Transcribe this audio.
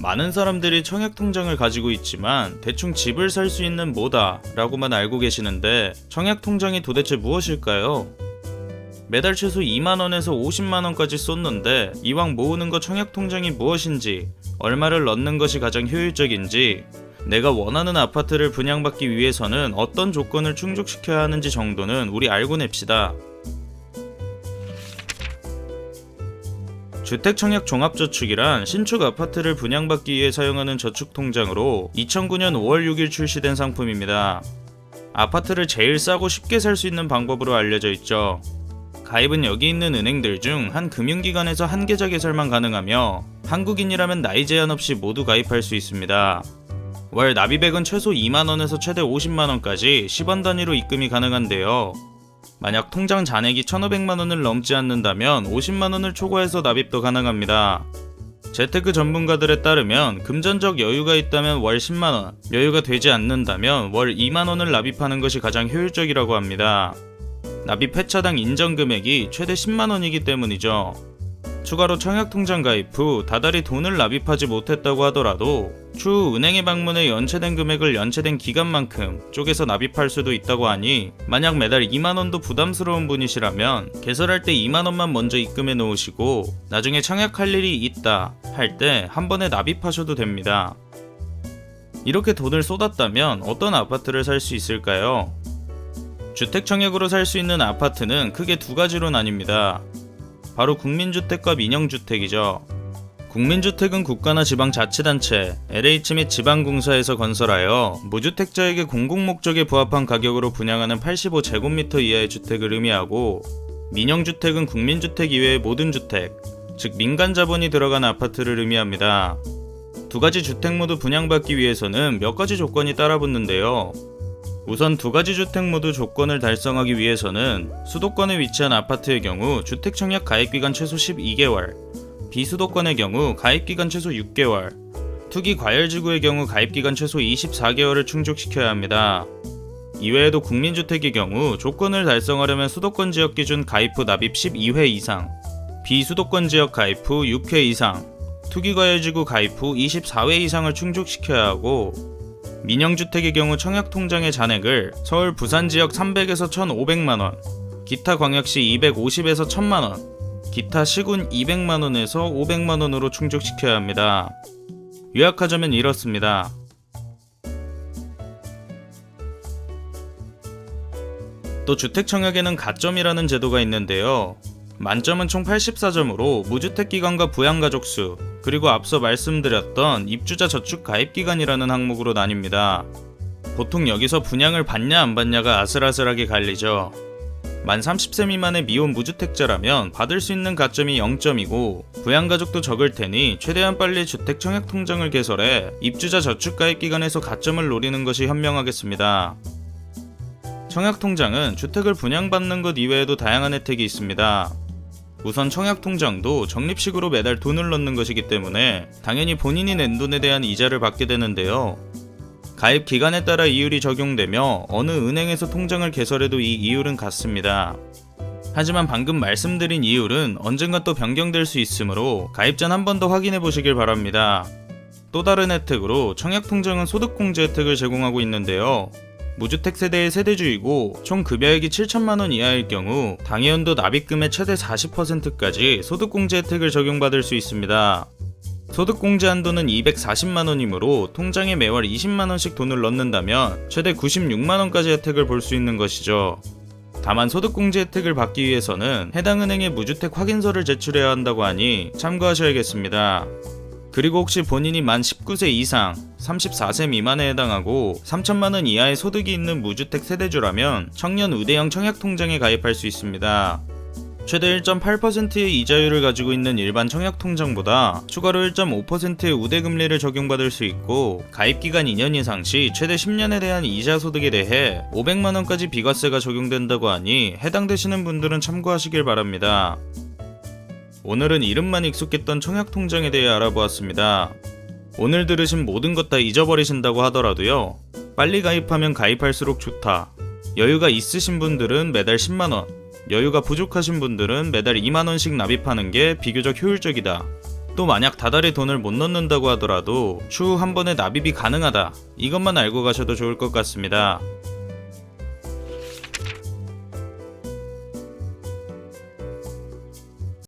많은 사람들이 청약통장을 가지고 있지만 대충 집을 살 수 있는 뭐다 라고만 알고 계시는데 청약통장이 도대체 무엇일까요? 매달 최소 2만원에서 50만원까지 쏟는데 이왕 모으는 거 청약통장이 무엇인지, 얼마를 넣는 것이 가장 효율적인지, 내가 원하는 아파트를 분양받기 위해서는 어떤 조건을 충족시켜야 하는지 정도는 우리 알고 냅시다. 주택청약 종합저축이란 신축 아파트를 분양받기 위해 사용하는 저축통장으로 2009년 5월 6일 출시된 상품입니다. 아파트를 제일 싸고 쉽게 살 수 있는 방법으로 알려져 있죠. 가입은 여기 있는 은행들 중 한 금융기관에서 한 계좌 개설만 가능하며 한국인이라면 나이 제한 없이 모두 가입할 수 있습니다. 월 납입액은 최소 2만원에서 최대 50만원까지 10원 단위로 입금이 가능한데요. 만약 통장 잔액이 1,500만원을 넘지 않는다면 50만원을 초과해서 납입도 가능합니다. 재테크 전문가들에 따르면 금전적 여유가 있다면 월 10만원, 여유가 되지 않는다면 월 2만원을 납입하는 것이 가장 효율적이라고 합니다. 납입 회차당 인정 금액이 최대 10만원이기 때문이죠. 추가로 청약통장 가입 후 다달이 돈을 납입하지 못했다고 하더라도 추후 은행에 방문해 연체된 금액을 연체된 기간만큼 쪼개서 납입할 수도 있다고 하니 만약 매달 2만원도 부담스러운 분이시라면 개설할 때 2만원만 먼저 입금해 놓으시고 나중에 청약할 일이 있다 할 때 한 번에 납입하셔도 됩니다. 이렇게 돈을 쏟았다면 어떤 아파트를 살 수 있을까요? 주택청약으로 살 수 있는 아파트는 크게 두 가지로 나뉩니다. 바로 국민주택과 민영주택이죠. 국민주택은 국가나 지방자치단체, LH 및 지방공사에서 건설하여 무주택자에게 공공목적에 부합한 가격으로 분양하는 85제곱미터 이하의 주택을 의미하고, 민영주택은 국민주택 이외의 모든 주택, 즉 민간 자본이 들어간 아파트를 의미합니다. 두 가지 주택 모두 분양받기 위해서는 몇 가지 조건이 따라붙는데요. 우선 두 가지 주택 모두 조건을 달성하기 위해서는 수도권에 위치한 아파트의 경우 주택청약 가입기간 최소 12개월, 비수도권의 경우 가입기간 최소 6개월, 투기 과열지구의 경우 가입기간 최소 24개월을 충족시켜야 합니다. 이외에도 국민주택의 경우 조건을 달성하려면 수도권 지역 기준 가입 후 납입 12회 이상, 비수도권 지역 가입 후 6회 이상, 투기 과열지구 가입 후 24회 이상을 충족시켜야 하고, 민영주택의 경우 청약통장의 잔액을 서울 부산 지역 300에서 1,500만원, 기타 광역시 250에서 1,000만원, 기타 시군 200만원에서 500만원으로 충족시켜야 합니다. 요약하자면 이렇습니다. 또 주택청약에는 가점이라는 제도가 있는데요. 만점은 총 84점으로 무주택기간과 부양가족수, 그리고 앞서 말씀드렸던 입주자 저축 가입기간이라는 항목으로 나뉩니다. 보통 여기서 분양을 받냐 안 받냐가 아슬아슬하게 갈리죠. 만 30세 미만의 미혼 무주택자라면 받을 수 있는 가점이 0점이고 부양가족도 적을 테니 최대한 빨리 주택청약통장을 개설해 입주자 저축 가입기간에서 가점을 노리는 것이 현명하겠습니다. 청약통장은 주택을 분양받는 것 이외에도 다양한 혜택이 있습니다. 우선 청약통장도 적립식으로 매달 돈을 넣는 것이기 때문에 당연히 본인이 낸 돈에 대한 이자를 받게 되는데요. 가입 기간에 따라 이율이 적용되며 어느 은행에서 통장을 개설해도 이 이율은 같습니다. 하지만 방금 말씀드린 이율은 언젠가 또 변경될 수 있으므로 가입 전 한 번 더 확인해 보시길 바랍니다. 또 다른 혜택으로 청약통장은 소득공제 혜택을 제공하고 있는데요. 무주택 세대의 세대주이고 총 급여액이 7천만원 이하일 경우 당해연도 납입금의 최대 40%까지 소득공제 혜택을 적용받을 수 있습니다. 소득공제 한도는 240만원이므로 통장에 매월 20만원씩 돈을 넣는다면 최대 96만원까지 혜택을 볼 수 있는 것이죠. 다만 소득공제 혜택을 받기 위해서는 해당 은행에 무주택 확인서를 제출해야 한다고 하니 참고하셔야겠습니다. 그리고 혹시 본인이 만 19세 이상, 34세 미만에 해당하고 3천만원 이하의 소득이 있는 무주택 세대주라면 청년 우대형 청약통장에 가입할 수 있습니다. 최대 1.8%의 이자율을 가지고 있는 일반 청약통장보다 추가로 1.5%의 우대금리를 적용받을 수 있고 가입기간 2년 이상 시 최대 10년에 대한 이자 소득에 대해 500만원까지 비과세가 적용된다고 하니 해당되시는 분들은 참고하시길 바랍니다. 오늘은 이름만 익숙했던 청약통장에 대해 알아보았습니다. 오늘 들으신 모든 것 다 잊어버리신다고 하더라도요. 빨리 가입하면 가입할수록 좋다. 여유가 있으신 분들은 매달 10만원, 여유가 부족하신 분들은 매달 2만원씩 납입하는 게 비교적 효율적이다 또 만약 다달이 돈을 못 넣는다고 하더라도 추후 한 번에 납입이 가능하다. 이것만 알고 가셔도 좋을 것 같습니다.